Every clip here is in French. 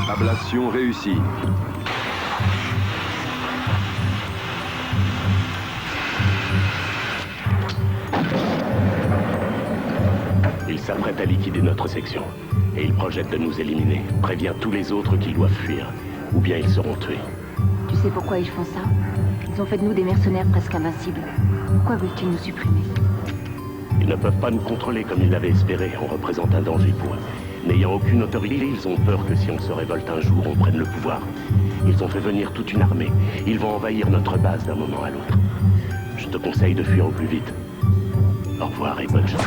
Ablation réussie. Il s'apprête à liquider notre section. Et il projette de nous éliminer. Prévient tous les autres qu'ils doivent fuir. Ou bien ils seront tués. Tu sais pourquoi ils font ça? Ils ont fait de nous des mercenaires presque invincibles. Pourquoi veulent-ils nous supprimer? Ils ne peuvent pas nous contrôler comme ils l'avaient espéré. On représente un danger pour eux. N'ayant aucune autorité, ils ont peur que si on se révolte un jour, on prenne le pouvoir. Ils ont fait venir toute une armée. Ils vont envahir notre base d'un moment à l'autre. Je te conseille de fuir au plus vite. Au revoir et bonne chance.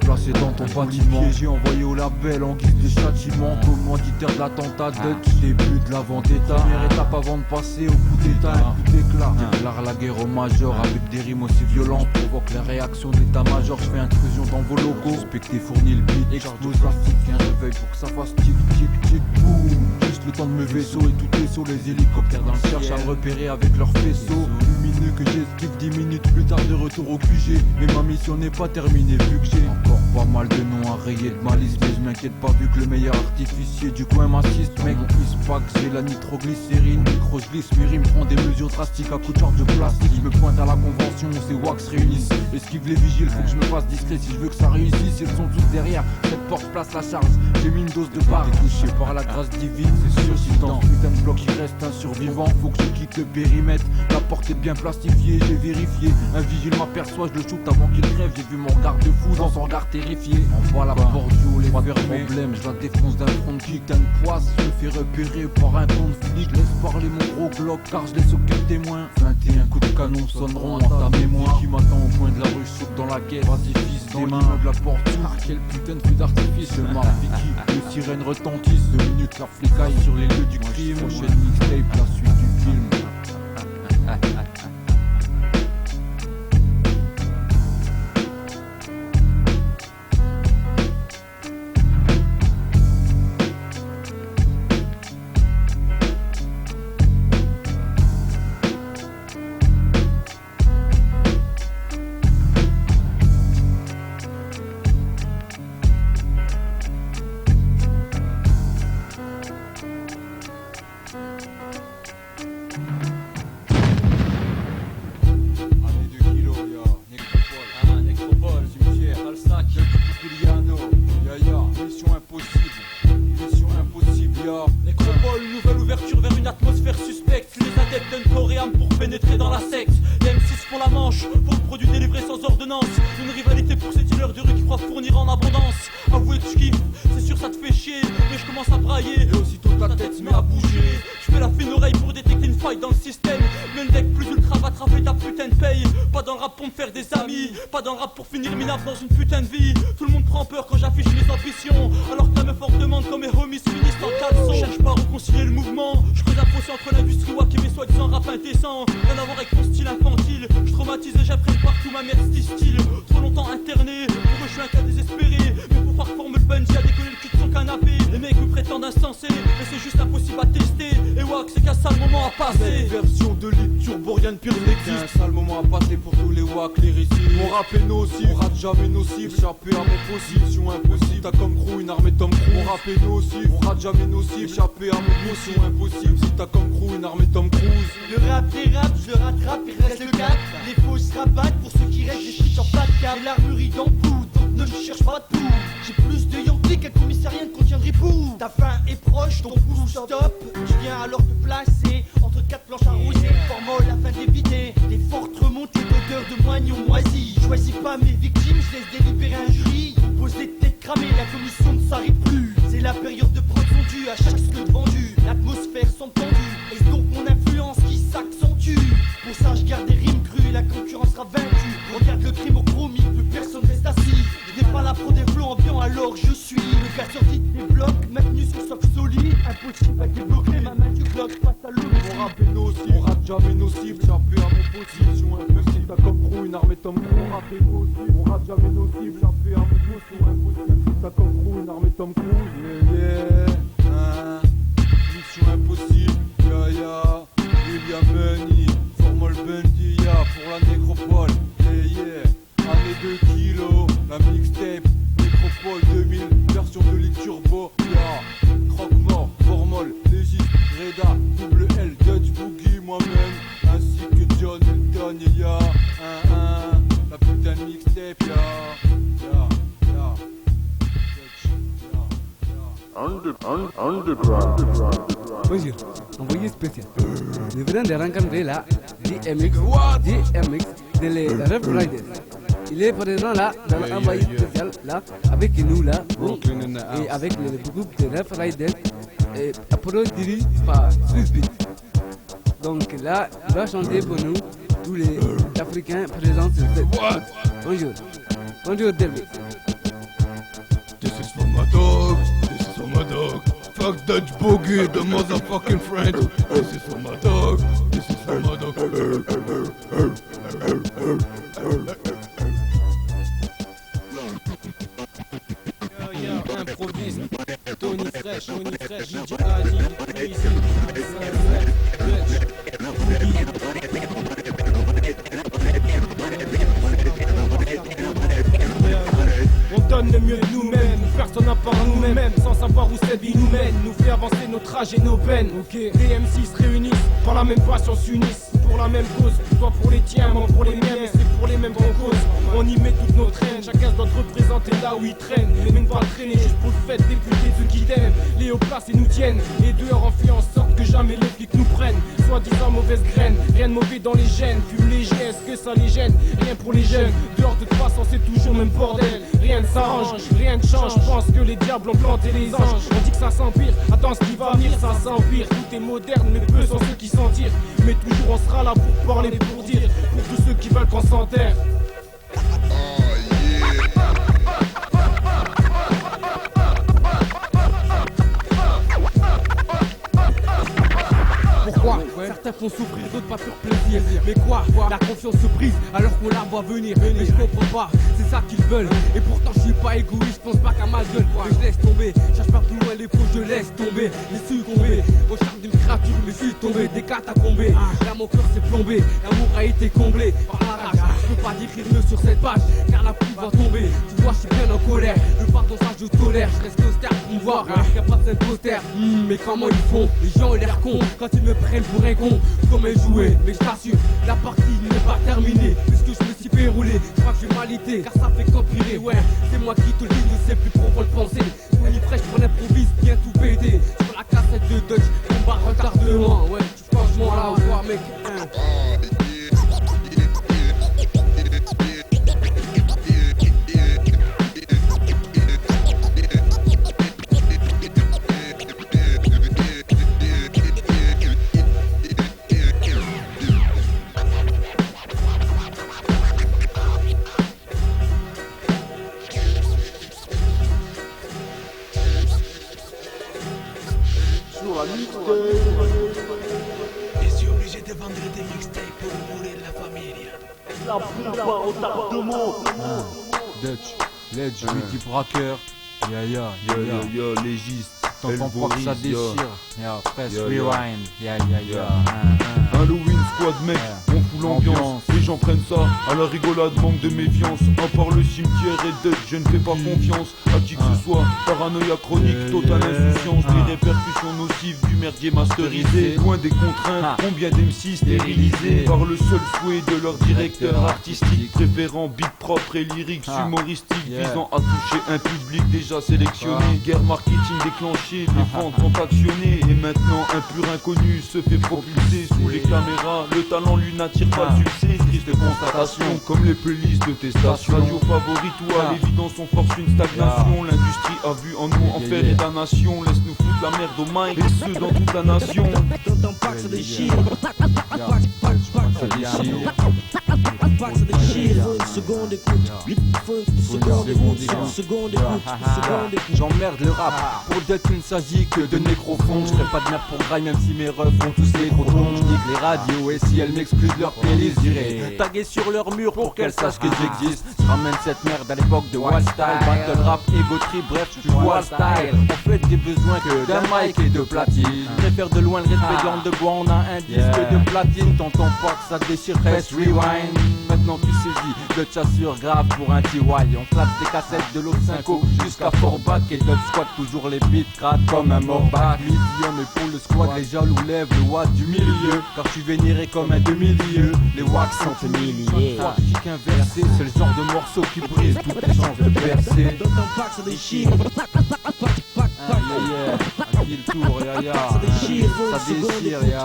Placé dans ton bâtiment, piégé, envoyé au label en guise de châtiment. Commanditaire de l'attentat, Dutch, début de la vendetta. Première étape avant de passer au coup d'état, un coup d'éclat. Déclare la guerre au major avec des rimes aussi violentes. Provoque la réaction d'état-major, je fais intrusion dans vos locaux. Suspecté fournit le beat, explose plastique, un réveil pour que ça fasse tic tic tic boum. Juste le temps de me vaisseau et tout est sur les hélicoptères dans le ciel. Cherchent à me repérer avec leurs faisceaux. Lumineux que j'esquive 10 minutes plus tard de retour au QG. Mais ma mission n'est pas terminée vu que j'ai encore pas mal de noms à rayer de ma liste. Mais je m'inquiète pas vu que le meilleur artificier du coin m'assiste. Mec, Ispac, j'ai la nitroglycérine. Micro, je glisse mes rimes, prends des mesures drastiques à coups de charge de plastique. Je me pointe à la convention, ces wax réunissent. Esquive les vigiles, faut que je me fasse discret si je veux que ça réussisse. Ils sont tous derrière, cette porte place la charge. J'ai mis une dose de barre, touché par la grâce divine. C'est sûr, si dans putain de bloc il reste un survivant, faut que je quitte le périmètre. La porte est bien plastifiée, j'ai vérifié. Un vigile m'aperçoit, je le shoot avant qu'il crève. J'ai vu mon garde-fou dans son regard terrifié. Envoie la porte du haut, les problème, je la défonce d'un front de kick, d'un poisse. Je me fais repérer par un con de flic. Laisse parler mon gros glock car je laisse aucun témoin. 21 coups de canon sonneront à ta mémoire. Qui m'attend au coin de la rue, saute dans la caisse. Vas-y fils, dans l'immeuble la porte s'ouvre. Quel putain de feu d'artifice, je marque Vicky. Les sirènes retentissent, 2 minutes la flicaille sur les lieux du crime. Prochaine mixtape, la suite du film. Dans une putain de vie, tout le monde prend peur quand j'affiche mes ambitions. Alors que la meuf hors demande quand mes homies se finissent en caleçon. Je cherche pas à réconcilier le mouvement. Je creuse un fossé entre l'industrie wack et mes soi-disant rap indécents. Rien à voir avec mon style infantile. Je traumatise et j'apprends partout ma mère style. Trop longtemps interné, pour eux je suis un cas désespéré. Mais pour voir forme le bungee a décollé le cul de son canapé. Les mecs me prétendent insensé, mais c'est juste impossible à tester. Et wack, c'est qu'un sale moment à passer. Version de Ligue Turbo, rien de pire n'existe. Un sale moment à passer pour tous les wack, les récits. Mon rap est nocif, on rate jamais nocible. Échapper à mon position impossible. T'as comme crew une armée Tom Cruise. Mon rap est nocif, on rate jamais nocible. Échapper à mon position impossible. Si t'as comme crew une armée Tom Cruise. Le rap des raps, je le rattrape, il reste le cap. Les fausses rabattes pour ceux qui restent, j'ai sur pas de cap. J'ai l'armurerie dans le bout, donc ne cherche pas de tout. J'ai plus de Yankee qu'un commissariat ne contient de ribou. Ta fin est proche, ton pouce stop. Je viens alors te placer entre quatre planches arrosées. Formol afin d'éviter des fortes remontées d'odeur de moignon moisi. Choisis pas mes victimes, je laisse délibérer un jury. Compose des têtes cramées, la commission ne s'arrête plus. C'est la période de prendre son dû à chaque scud vendu. L'atmosphère semble tendue, et donc mon influence qui s'accentue. Pour ça je garde des rimes crues, la concurrence sera vaincue. Regarde le crime au chromie, plus personne reste assis. Je n'ai pas la pro des flots ambiants, alors je suis le casseur dit des blocs, maintenu sur socle solide. Impossible à débloquer, ma main du bloc face à l'eau. Mon rap est nocif, on rate jamais nocible. Échapper à mon position impossible. T'as comme crew une armée Tom Cruise. Mon rap est nocif, on rate jamais nocible. Échapper à mon position impossible. T'as comme crew une armée Tom Cruise. Yeah, mission impossible. Ya, William Money, Formol Bendia pour la nécropole. Yeah, année 2 kilos, la mixtape, Nécropole 2000, version de Ligue Turbo. Ya, Croque-Mort, Formol, Légis, Reda, Double L, Dutch Boogie, moi-même, ainsi que John Elton. Et ya, la putain de mixtape. Bonjour, envoyé spécial. Je viens de rencontrer là DMX de les Rough Riders. Il est présent là, dans l'envoyé spécial là, avec nous là, et avec le groupe de Rough Riders, et produit par Swissbeat. Donc là, il va chanter pour nous, tous les Africains présents sur cette. Bonjour, bonjour David. This is for my dog, this is for my dog. Fuck Dutch Boogie, the motherfucking French. This is for my dog, this is for my dog. Yo, improvise. Tony Fresh, DJ Ali, Crazy, on donne le mieux de nous-mêmes, personne n'a part nous-mêmes, sans savoir où cette vie nous mène, nous fait avancer nos trajets, nos peines. Les MC se réunissent, par la même passion s'unissent, pour la même cause, toi pour les tiens, moi pour les miens, mais c'est pour les mêmes grandes causes. On y met toutes nos traînes, chacun doit te représenter là où il traîne, mais même pas traîner juste pour le fait d'écouter ceux qui t'aiment. Les hauts placés nous tiennent, et dehors on fait en sorte que jamais les flics nous prennent. Soi-disant mauvaise graine, rien de mauvais dans les gènes, fume léger, est-ce que ça les gêne? Rien pour les jeunes, dehors de toute façon c'est toujours le même bordel. Rien ne s'arrange, rien ne change, je pense que les diables ont planté les anges. On dit que ça s'empire, attends ce qui va venir, ça s'empire. Tout est moderne, mais peu sont ceux qui s'en tirent. Mais toujours on sera là pour parler, pour dire, pour tous ceux qui veulent qu'on s'enterre. Pourquoi certains font souffrir, d'autres pas pour plaisir. Mais quoi la confiance se brise alors qu'on la voit venir. Mais je comprends pas, c'est ça qu'ils veulent. Et pourtant je suis pas égoïste, je pense pas qu'à ma gueule. Je laisse tomber, cherche pas plus loin les faux, je laisse tomber. Les succomber au charme d'une créature, mais je suis tombé. Des catacombes, là mon cœur s'est plombé. L'amour a été comblé par la rage. Je peux pas dire rythme sur cette page, car la pluie va tomber. Tu vois, je suis bien en colère, le pardon ça je tolère. Je reste austère pour me voir, y'a pas de poster. Mais comment ils font? Les gens ont l'air cons quand ils me prennent pour un con. Comme un jouet, mais je t'assure, la partie n'est pas terminée. Puisque je me suis fait rouler, je crois que j'ai mal été, car ça fait qu'empirer. Ouais, c'est moi qui te le dis, je sais plus profond le penser. Tony Fresh pour l'improvise, bien tout pété. Sur la cassette de Dutch, combat retardement. Ouais, franchement là, au revoir mec. Je suis obligé de vendre des mixtapes pour nourrir la famille. La plupart au tardement. Dutch, Ledge, Wiki Bracker, yo, Légiste. T'entends pas que ça déchire. Press rewind. Halloween squad mec, on fout l'ambiance. Les gens prennent ça à la rigolade, manque de méfiance. À part le cimetière et Dutch, je ne fais pas confiance à qui que ce soit. Paranoïa chronique, totale insouciance. Les répercussions nocives du merdier masterisé. Loin des contraintes, combien d'MC stérilisés par le seul souhait de leur directeur artistique, préférant beat propre et lyrics humoristiques, visant à toucher un public déjà sélectionné. Guerre marketing déclenchée, les ventes sont actionnées. Et maintenant un pur inconnu se fait propulser sous les caméras. Le talent lui n'attire pas le succès, triste constatation. Comme les playlists de tes stations, radio favorite ou à l'évidence on force une stagnation. L'industrie a vu en nous enfer et damnation. Laisse-nous foutre la merde au mic, et ce dans toute la nation. T'entends pas que ça déchire. Pas que ça déchire. Faut une seconde écoute. Faut une seconde écoute. Une seconde écoute. J'emmerde le rap. Pour d'être il ne s'agit que de nécrophone. Je ferai pas de merde pour graille même si mes refs font tous les gros tons. Je nique les radios et si elles m'exclusent leur playlist, j'irai taguer sur leur mur pour qu'elles sachent que j'existe. Je ramène cette merde à l'époque de Wild Style. Battle rap, ego trip, bref tu vois le style. En fait j'ai besoin que d'un mic et de platine. Je préfère de loin le respect de l'ordre de bois. On a un disque de platine. T'entends pas que ça déchire, press rewind. Maintenant tu saisis, de chassure grave pour un TY. On classe des cassettes de l'autre 5 jusqu'à Forbach. Et d'autres squat toujours les beats grattent comme un morbac. Medium et pour le squat les jaloux lèvent le watt du milieu. Car je suis vénéré comme un demi-lieu. Les wax sont humiliés. Kick inversé, c'est le genre de morceau qui brise toutes les chances de percer. T'entends pas que ça déchire. Qui le tour, ya. Ça déchire, faut Ça une seconde déchire, écoute. ya.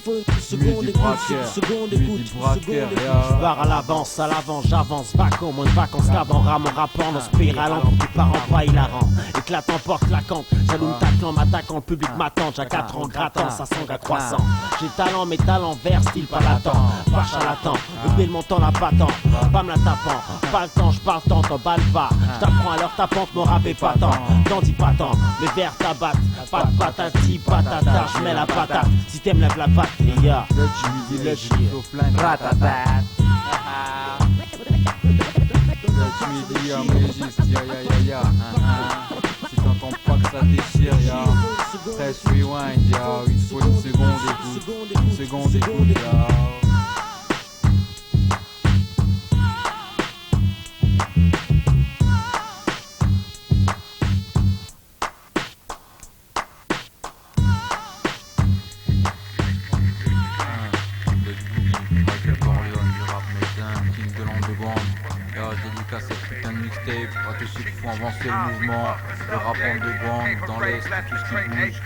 Faut une seconde écoute. Une seconde écoute. Je pars à l'avance, j'avance, vacances, moins de vacances qu'avant, ramant, rappant, en spiralant pour tes parents pas hilarant. Éclatant, porte claquante, jaloux m'attaquant, m'attaquant, le public m'attend, j'ai 4 ans, grattant, ça sent à croissant. J'ai talent, mes talents verts, style pas latent, pas charlatan, le bel montant la battant, pas me la tapant, pas le temps, j'parle tant, t'en balle pas, j't'apprends à leur tapant que mon rap est patent, t'en dis pas tant, mes verts t'abattent, pas de patati, patata, j'mets la patate, si t'aimes lève la patte, les gars. Ratatat. Si t'entends pas que ça déchire, ya. Press rewind, ya. Il faut une seconde écoute. Une seconde écoute, ya. Dédicace cette putain de mixtape à tous ceux qui font avancer le mouvement, le rap underground dans l'Est, tout ce qui bouge.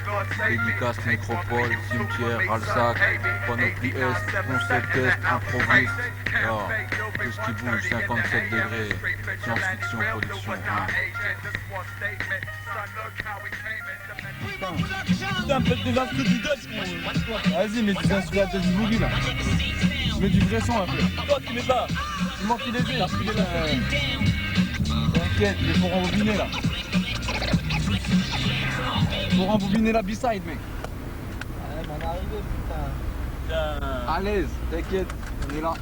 Dédicace Nécropole, Cimetière, Alsac, Panoplie Est, Concept Est, Improviste. Tout ce qui bouge, 57 degrés, science-fiction, production. Putain, faites des instruments du Dutch. Vas-y, mets des instruments du Dutch Boogie là. Mets du vrai son un peu. Toi, tu mets pas. C'est moi qui les ai, t'inquiète, mais faut rembobiner là. Faut rembobiner la B-side, mec. Ouais, mais on est arrivé, putain. À l'aise, t'inquiète, on est là.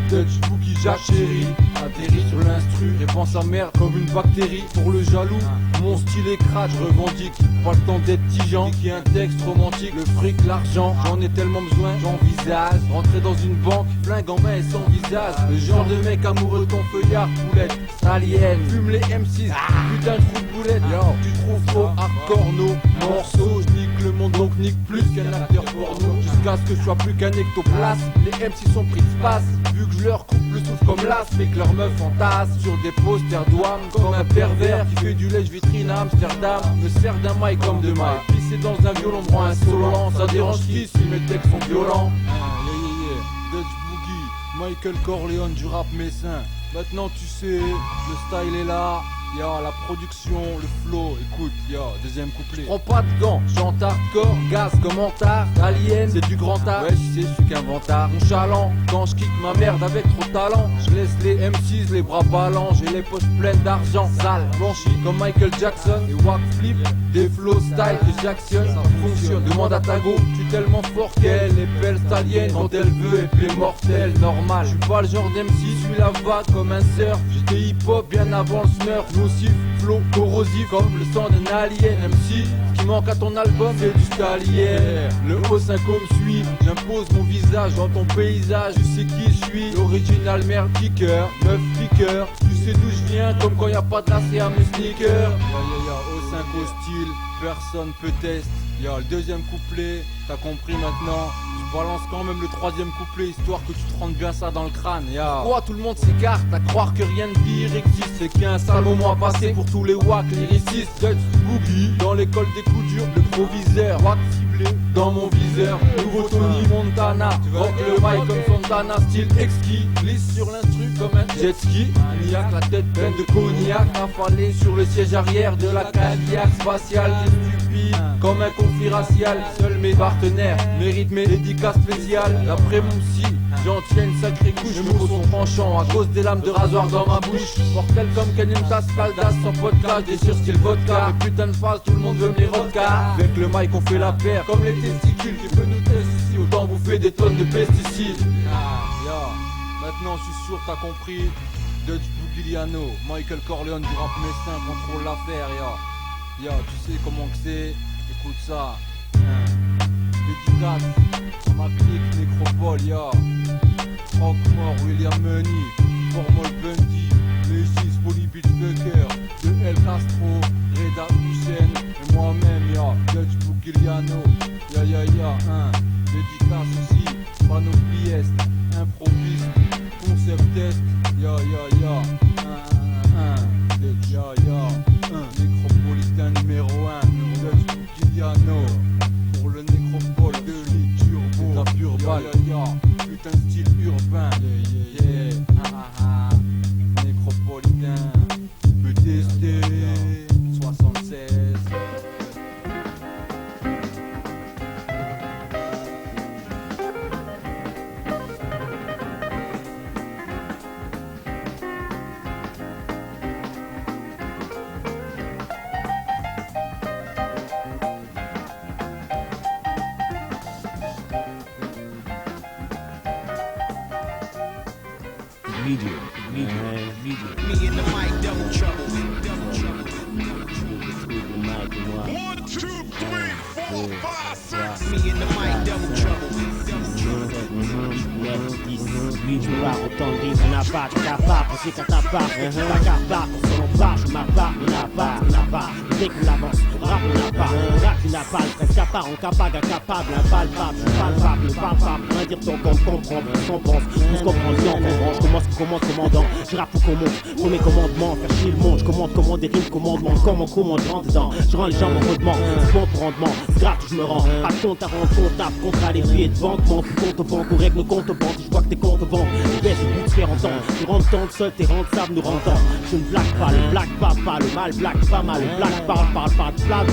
Dutch, Boogie, Jacques Chéri, atterri sur l'instru, répand sa mère comme une bactérie. Pour le jaloux, mon style est crade, je revendique. Pas le temps d'être tigeant, qui est un texte romantique. Le fric, l'argent, j'en ai tellement besoin, j'envisage. Rentrer dans une banque, flingue en main et sans visage. Le genre de mec amoureux de ton feuillard, boulette, alien, fume les M6, putain de trou de boulette. Tu trouves faux, hardcore, nos morceaux. Je nique le monde, donc nique plus qu'un acteur porno. Jusqu'à ce que je sois plus qu'un ectoplasme. Les M6 sont pris de space. Vu que je leur coupe le souffle comme l'as, mais que leur meuf entasse sur des posters d'ouam. Comme un pervers qui fait du lèche-vitrine à Amsterdam. Me sert d'un mic comme de maille. Pisser dans un violon me rend insolent. Ça dérange qui si mes textes sont violents? Dutch Boogie, Michael Corleone du rap messin. Maintenant tu sais, le style est là. Y'a la production, le flow, écoute, y'a deuxième couplet. Prends pas de gants, chante hardcore, gaz, commentaire, alien, c'est du grand art. Ouais, je sais, je suis qu'un vantard. Mon chaland, quand je kick ma merde avec trop de talent, je laisse les M6, les bras ballants, j'ai les poches pleines d'argent, sale, blanchi comme Michael Jackson. Et walk flip, des flow style que j'actionne, ça fonctionne. Demande à ta go, je suis tellement fort qu'elle est belle stallienne. Quand elle veut, elle plaît mortelle, normal. Je suis pas le genre d'MC, je suis la vague comme un surf. J'étais hip-hop bien avant le smurf. Nocif, flow, corrosif comme le sang d'un alien. MC, ce qui manque à ton album, c'est du stallier. Le haut 5 me suit, j'impose mon visage dans ton paysage. Tu sais qui je suis, l'original merde kicker, meuf piqueur. Tu sais d'où je viens, comme quand y a pas de lacet à mes sneakers. Au 5 hostile, personne peut tester. Y'a le deuxième couplet, t'as compris maintenant. Je balance quand même le troisième couplet, histoire que tu te rendes bien ça dans le crâne. Pourquoi tout le monde s'écarte à croire que rien de pire existe? C'est qu'il y a un sale moment à passer pour tous les wacks lyricistes. Dutch Boogie, dans l'école des coups durs, le proviseur. Wack ciblé dans mon viseur. Nouveau Tony Montana, rock le mic comme Santana, style exquis. Glisse sur l'instru comme un jet ski. Niaque, la tête pleine de cognac, affalé sur le siège arrière de la Cadillac spatiale. Stupide comme un conflit racial. Seuls mes partenaires méritent mes dédicaces spéciales. D'après mon psy, j'en tiens une sacrée couche. Mes mots sont penchants à cause des lames de rasoir dans ma bouche. Mortel comme Kenimtas, Caldas, sans podcast, des sur style vodka. Mes putains de phrases, tout le monde veut me les vodka. Avec le mic on fait la paire, comme les testicules. Tu peux nous tester ici, autant bouffer des tonnes de pesticides. Maintenant je suis sûr t'as compris. Dutch Bougliano, Michael Corleone du rap messin contrôle l'affaire. Tu sais comment que c'est, écoute ça. Dédicace à ma clique Nécropole, Rockmore, William Money, Formol Bundy, Mésis, Polly Beachbucker, de El Castro, Reda Hussein, et moi-même, Dutch Bougliano, dédicace aussi, Panoplie Est, improviste, concept test, Nécropolitain numéro 1, Dutch Bougliano, pour le Nécropole de l'Iturbo, la pure balle, putain de style urbain, Nécropolitain, peut tester, 76. Me and the mic, double trouble. One, two, three, four, five, six. Me and the mic, double trouble. Tu vas autant de rimes, on n'a pas, tu n'as pas, pensez qu'à ta part, ta carte, pour son part, je m'appart, on n'a pas, dès qu'on avance, rap, on n'a pas, rap, tu n'as pas, presque à part, incapable, incapable, impalpable, palpable, rien dire ton compte, comprendre, qu'on pense, on se comprend bien, qu'on branche, commence, commandant, je rappe ou qu'on monte, premier commandement, faire chier le monde, je commande des rimes, commandement, comment je rentre dedans, je rends les gens en rendement, c'est bon pour rendement, c'est grave, je me rends, pas de compte à rendre comptable, contrat les billets de vente, mon compte au banque, ou règle nos comptes au banque, je vois que t'es compte au banque, je baisse le bout de faire entendre, tu rentres tant seul, t'es rentable, nous rendant, je ne blague pas, le blague pas, le mal blague pas mal, le blague parle,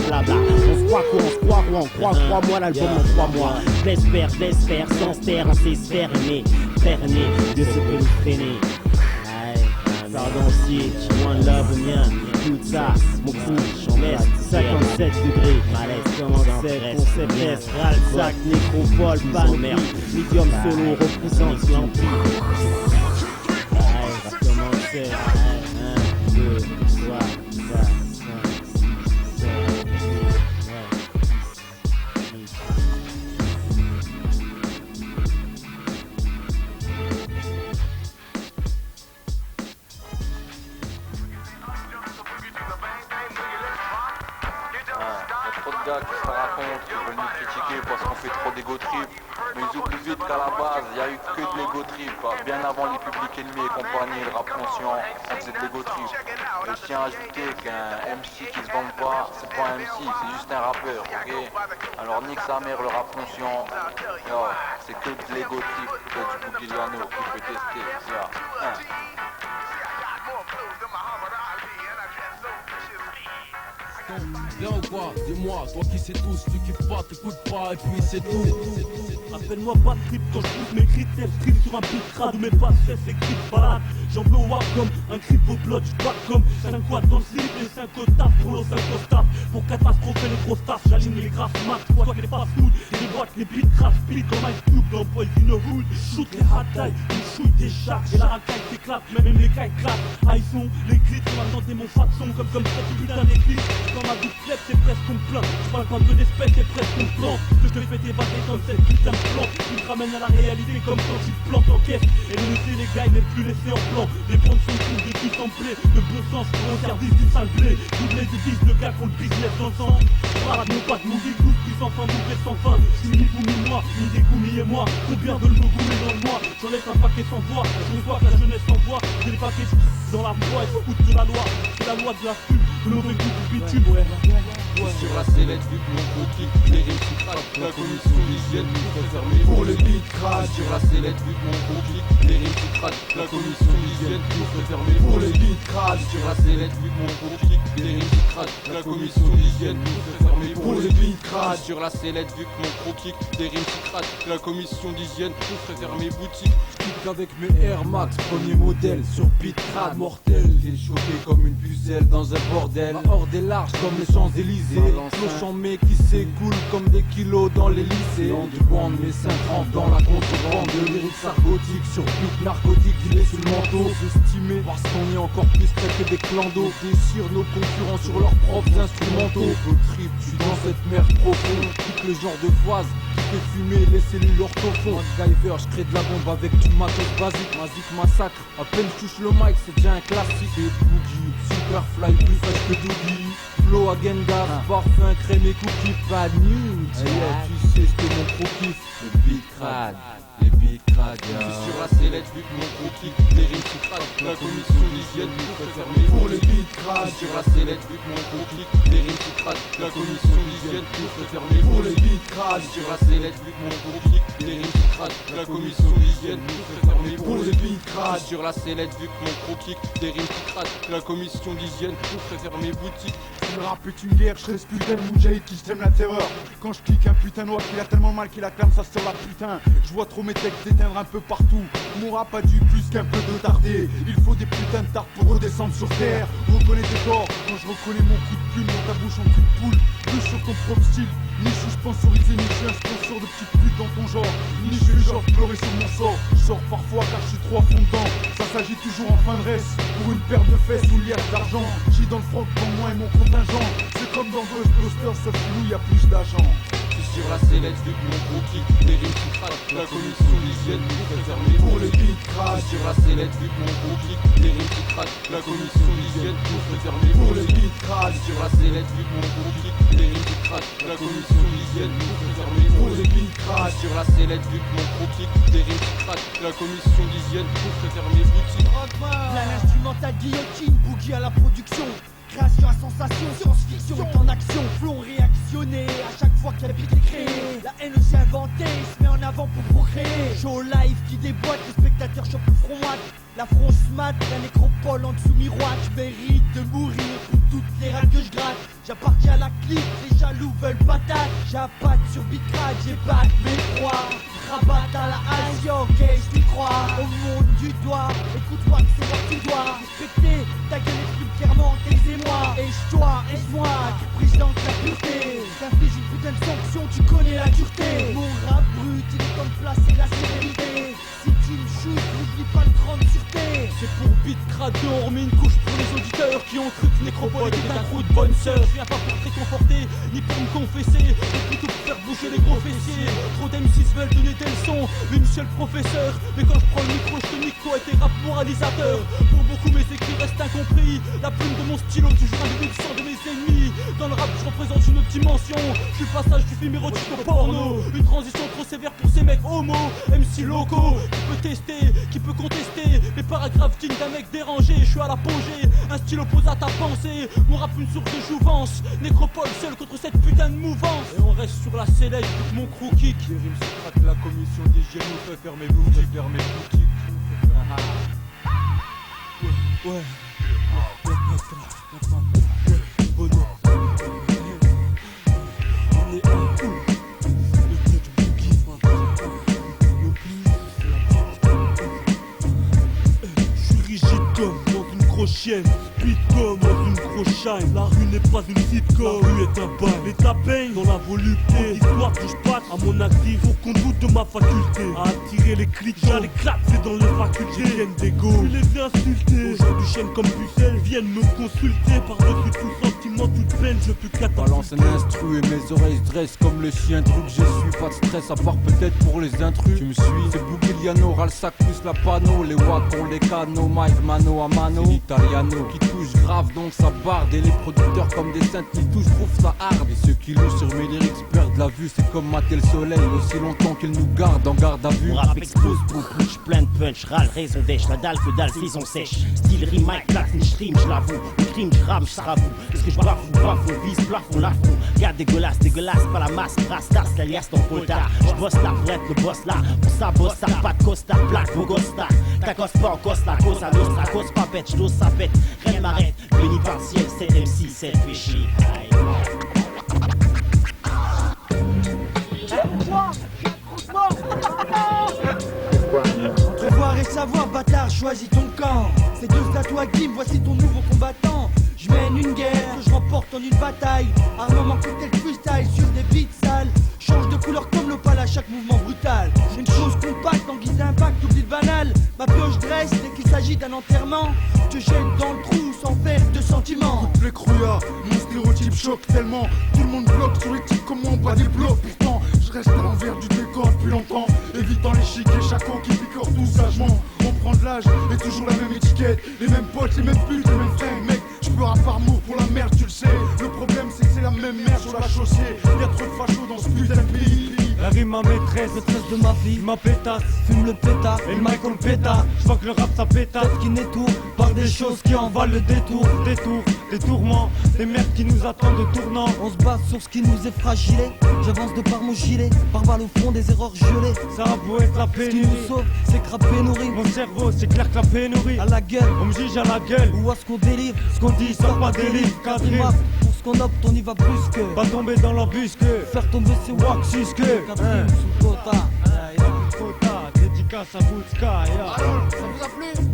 blabla, on se croit quoi, on crois-moi, l'album en 3 mois, je l'espère, sans se taire, on sait se faire aimer, de ce que nous freiner. Pardon si, one love mien, tout ça, mon crew, j'en laisse 57 degrés, malaise, commence concept S, Ralsac, Nécropole, Panoplie, Medium Solo, représente l'Empire. Allez, va commencer, 1, 2, 3, 4, 5, 6, 7, 8, 9, 10. Qui se racontent, qui veulent nous critiquer parce qu'on fait trop d'ego trip. Mais ils oublient vite qu'à la base, il n'y a eu que de l'ego trip. Bien avant les publics ennemis et compagnie, le rap conscient, on faisait de l'ego trip. Et je tiens à ajouter qu'un MC qui se vend pas, c'est pas un MC, c'est juste un rappeur, ok? Alors nique sa mère le rap conscient, c'est que de l'ego trip, que du Bougliano qui peut tester. bien ou quoi? Dis-moi, toi qui sais tout, si tu kiffes pas, t'écoutes pas, et puis c'est tout. Appelle-moi pas trip quand je trouve mes critères strip sur un beat crade où mes passes s'écrivent balade. J'en veux au wap comme un grip au blood, j'back comme 5 quads dans le slip et 5 au taf pour l'eau 5 au staff. Pour catastropher les grosses tasses, j'aligne les grasses max, soit que les fast food, et les boîtes, les beats crash, speed comme Ice Cube dans Poison Hood. Shoot les hard die, une chouille des sharks, et la racaille s'éclate, même les cailles claquent. High son, les clips, on va tenter mon fat son comme cette putain d'éclipse. Dans ma bouche flèche, c'est presque qu'on me plaint. J'parle pas de d'espèces, c'est presque qu'on plante. Que je te fais évader comme cette putain de plante. Tu me ramènes à la réalité comme quand tu te plantes en caisse. Et de laisser les gars, mais plus laisser en plan. Les bandes sont toutes de tout semblé. De bon sens pour un service du sale blé. Toutes les églises de gars qu'on le business ensemble. Parade mon pas de musique, tous plus sans fin, bouclé sans fin. J'suis ni vous ni moi, ni des gourmis et moi. Combien veulent me goumer dans le mois? J'en laisse un paquet sans voix. Je vois que la jeunesse s'envoie. J'ai les paquets dans la voie et s'écoute de la loi. C'est la loi de la pub, le mauvais goût du bitume, ouais. Sur la sellette, vu que mon gros kick, les rimes qui craquent, la commission d'hygiène nous fait fermer pour les beats crash. Sur la sellette, vu que mon gros kick, les rimes qui craquent, la commission d'hygiène nous fait fermer pour les beats crash. Sur la sellette, vu que mon gros kick, les rimes qui craquent, la commission d'hygiène nous fait fermer pour les beats crash. Sur la sellette, vu que mon gros kick, des rimes qui craquent, la commission d'hygiène nous fait fermer boutique. Avec mes Air Max, premier modèle, sur beat crade mortel. J'ai chopé comme une pucelle dans un bordel. Ma horde est large comme les Champs-Élysées. Clochant mec qui s'écoule comme des kilos dans les lycées. En du bande, mes 5 rampes dans la contrebande. Le lyrique argotique sur beat narcotique, il est sous le manteau. Sous-estimé parce qu'on est encore plus près que des clandos. Déchire nos concurrents sur leurs propres instrumentaux. Peu trip, j'suis dans cette mer profonde. Quitte le genre de phase qui fait fumer les cellules orthophones. MacGyver, j'crée de la bombe avec du matos basique. Magic massacre, à peine touche le mic, c'est déjà un classique. Et boogie, superfly, plus fraîche que Doogie. Flow agenda, parfum, crème et cookies, pas de news. Tu sais ce que mon pro kiffe, le beat crade. Les beats crades, sur la sellette, vu que mon gros kick, les rimes qui craquent, la commission d'hygiène nous fait fermer pour les beats crash. Sur la sellette, vu que mon gros kick, les rimes qui craquent, la commission d'hygiène nous fait fermer pour les beats crash. Sur la sellette, vu que mon gros kick, les rimes qui craquent, la commission d'hygiène nous fait fermer pour les beats crash. Sur la sellette, vu que mon gros kick, des rimes qui craquent, la commission d'hygiène nous fait fermer boutique. Le rap est une guerre, je reste putain de moudjahid qui sème la terreur. Quand je clique un putain noir qu'il a tellement mal qu'il acclame ça sur la putain. Je vois trop mes textes s'éteindre un peu partout. Mon rap a dû plus qu'un peu de tarder. Il faut des putains de tartes pour redescendre sur terre. Reconnais tes corps, quand je reconnais mon coup de plume dans ta bouche en coup de poule. Plus sur ton propre style, ni je suis sponsorisé, ni je suis un sponsor de petites putes dans ton genre. Ni je vais genre pleurer sur mon sort. Je sors parfois car je suis trop à fond dedans. Ça s'agit toujours en fin de reste pour une paire de fesses ou liasse d'argent. J'ai dans le froc pour moi et mon contingent. C'est comme dans Ghostbusters, sauf que nous y a plus d'argent. Sur la sellette, vu que mon gros kick, les rimes qui craquent, la commission d'hygiène nous fait fermer pour les beats crash. Sur la sellette, vu que mon gros kick, les rimes qui craquent, la commission d'hygiène nous fait fermer pour les beats crash. Sur la sellette, vu que mon gros kick, les rimes qui craquent, la commission d'hygiène nous fait fermer pour les beats crash. Sur la sellette, vu que mon gros kick, les rimes qui craquent, la commission d'hygiène nous fait fermer boutique. Plein instrumental guillotine, boogie à la production. Création à sensation, science-fiction est en action. Flow réactionné à chaque fois qu'un beat est créé. La haine s'est inventée, il se met en avant pour procréer. Show live qui déboîte, les spectateurs chopent le front mat. La France mat, la nécropole en dessous miroir. Je mérite de mourir pour toutes les rats que je gratte. J'appartiens à la clique, les jaloux veulent patate. J'appâte sur beat crack, j'épate mes proies. Rabat à la hache, ok, je m'y crois. Au monde du doigt, écoute-moi, c'est moi que tu dois respecter. Ta gueule exprime clairement, taisez-moi. Aide-toi, aide-moi, qui présente la pureté. T'inflige une putain de sanction, tu connais la dureté. Mon rap brut, il est comme placer la sérénité. Si tu me shoots, n'oublie pas le 30 sur T. C'est pour beat crade, on remet une couche pour les auditeurs qui ont cru que Nécropole était un trou de bonne sœur. Je viens pas pour te réconforter, ni pour me confesser, mais plutôt pour faire bouger les gros fessiers. Trop d'M6 veulent donner des leçons, mais monsieur le professeur. Mais quand je prends le micro, je te nique toi et tes rap moralisateurs. Pour beaucoup mes écrits restent incompris. La plume de mon stylo, toujours un du sang de mes ennemis. Dans le rap, je représente une autre dimension. Je suis le passage du film érotique au porno. Une transition trop sévère pour ces mecs homo. MC locaux, qui peut tester, qui peut contester. Les paragraphes dignes d'un mec dérangé. Je suis à l'apogée, un style opposé à ta pensée. Mon rap une source de jouvence. Nécropole seul contre cette putain de mouvance. Et on reste sur la sellette, mon crew kick. Les rimes se craquent, la commission d'hygiène nous fait fermer boutique, fermer boutique. Ouais. grosse chienne, speed comme dans une grosse shine. La rue n'est pas une sitcom, la rue est un bail. L'état peigne dans la volupté, l'histoire que je passe à mon actif. Faut qu'on doute de ma faculté à attirer les clics, j'allais éclater dans les facultés. Ils viennent d'ego, je les ai insultés. Aujourd'hui chaîne comme pucelle, viennent me consulter. Par-dessus tout sentiment, toute peine, je peux catapulter. Balance un instru et mes oreilles se dressent comme le chien truc. Je suis pas de stress à part peut-être pour les intrus. Tu me suis, c'est Bouguiliano, Ralsac plus la pano. Les Wacons, les Cano, Mike, mano à mano. C'est l'Italiano qui touche grave donc ça barde. Et les producteurs comme des saintes qui touchent, trouvent ça hard. Et ceux qui louent sur mes lyrics perdent la vue. C'est comme mater le soleil aussi longtemps qu'ils nous gardent en garde à vue. Mon rap explose, boum, push, plein de punch, râle, raison d'èche, la dalle que dalle, saison sèche. Style rime, Mike, platine, j'rime, j'l'avoue. Le crime, j'rame, j'sravoue. Est-ce que j'bafoue, vise, plafond, lafond. Garde dégueulasse, pas la masse, rastas, l'alias dans le coltard. J'bosse là pour être le boss là. Pour ça, bosse, ça, pas de costa, plaque, bogosta. T'accostes pas en costa, cause à nostra, cause pas bête, j'dose sa bête. Rien m'arrête, venu par le ciel, 7 MC, 7 péchés. Entre voir et savoir, bâtard, choisis ton camp. C'est deux à toi, Kim, voici ton nouveau combattant. Je mène une guerre que je remporte en une bataille. Armement cocktail freestyle sur des beats sales. Change de couleur comme l'opale à chaque mouvement brutal. Une chose compacte en guise d'impact, oublie le banal. Ma pioche dresse dès qu'il s'agit d'un enterrement. Te jette dans le trou sans faire de sentiments. Toutes les crouillards, mon stéréotype choque tellement. Tout le monde bloque sur les types comme moi, on bat des blocs. Pourtant, je reste à l'envers du décor depuis longtemps. Évitant les chics et chaco qui picorent tout sagement. On prend de l'âge et toujours la même étiquette. Les mêmes potes, les mêmes putes, les mêmes frères, mec. Je peux rap par mot pour la merde, tu le sais. Le problème c'est que c'est la même merde sur la chaussée. Y'a trop de fachos dans ce putain de pays. La rime ma maîtresse de ma vie, ma pétasse, fume le pétard, et le Michael pétard. Je vois que le rap ça pétasse, qui n'étourne par des choses qui en valent le détour. Des tourments, des merdes qui nous attendent de tournant. On se bat sur ce qui nous est fragilé. J'avance de par mon gilet, par balle au fond des erreurs gelées. Ça a beau être la pénurie, ce qui nous sauve, c'est que la pénurie. Mon cerveau, c'est clair que la pénurie. À la gueule, on me juge à la gueule. Ou à ce qu'on délivre, ce qu'on dit sort pas des livres. Quatrième, pour ce qu'on opte, on y va plus que. Pas tomber dans l'embusque, faire tomber ses wax jusque. Sous quota, dédicace à Boutska. Alors, ça vous a plu?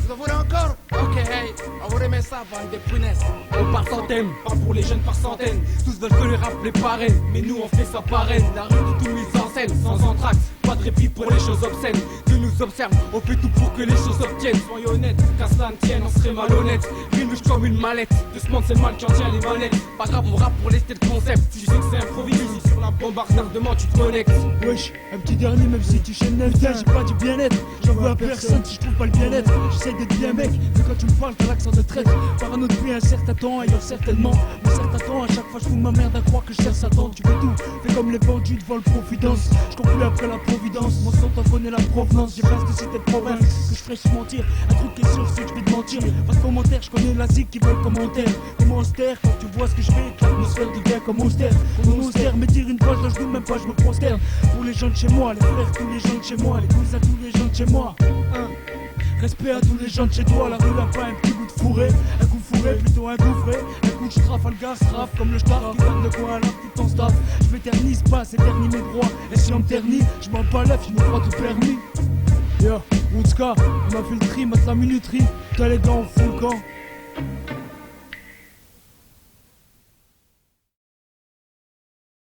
Vous en voulez encore? Ok, hey, on vous remet ça, bande de punaises. On part sans thème, pas pour les jeunes par centaines. Tous veulent que le rap les parraine, mais nous on fait ça parraine. La rue de tout mise en scène, sans entracte, pas de répit pour les choses obscènes. Dieu nous observe, on fait tout pour que les choses obtiennent. Soyons honnêtes, qu'à cela ne tienne, on serait malhonnête. Rime comme une mallette, de ce monde c'est le mal qui en tient les manettes. Pas grave, on rappe pour lester le concept. Tu sais que c'est improvisé, sur la bombe ardardement tu te connectes. Wesh, un petit dernier même si tu chaînes 9. Putain, j'ai pas du bien-être, j'en veux à personne si je trouve pas le bien-être. J'essaie d'être bien mec, mais quand tu me parles t'as l'accent de traître. Parano depuis un certain temps, ailleurs certainement. Mais certains temps, à chaque fois je fous ma merde à croire que je cherche Satan. Tu veux tout, fais comme les bandits devant le Providence. Je conclue après la Providence, mon centophone et la provenance. J'ai place de cité de province, que je ferais se mentir. Un truc qui est sûr c'est que je vais te mentir. Pas de commentaires, je connais la zig qui veulent commentaire. Comment austère, quand tu vois ce que je fais, que l'atmosphère devient comme austère. On austère, mais dire une fois je joue même pas, je me prosterne. Pour les gens de chez moi, les frères, tous les gens de chez moi, les cousins, tous les gens de chez moi. Respect à tous les gens de chez toi, la rue a pas un petit goût de fourré. Un coup fourré, plutôt un coup frais. Un coup de straff, le gars straff, comme le staff qui donne de quoi à tout ton staff. Je m'éternise pas, c'est ternir mes droits. Et si on me ternit, je m'en pas l'œuf, je me crois tout permis. Yo, Woodska, on a fait le tri, mate la minuterie. T'as les gars, on fout le camp.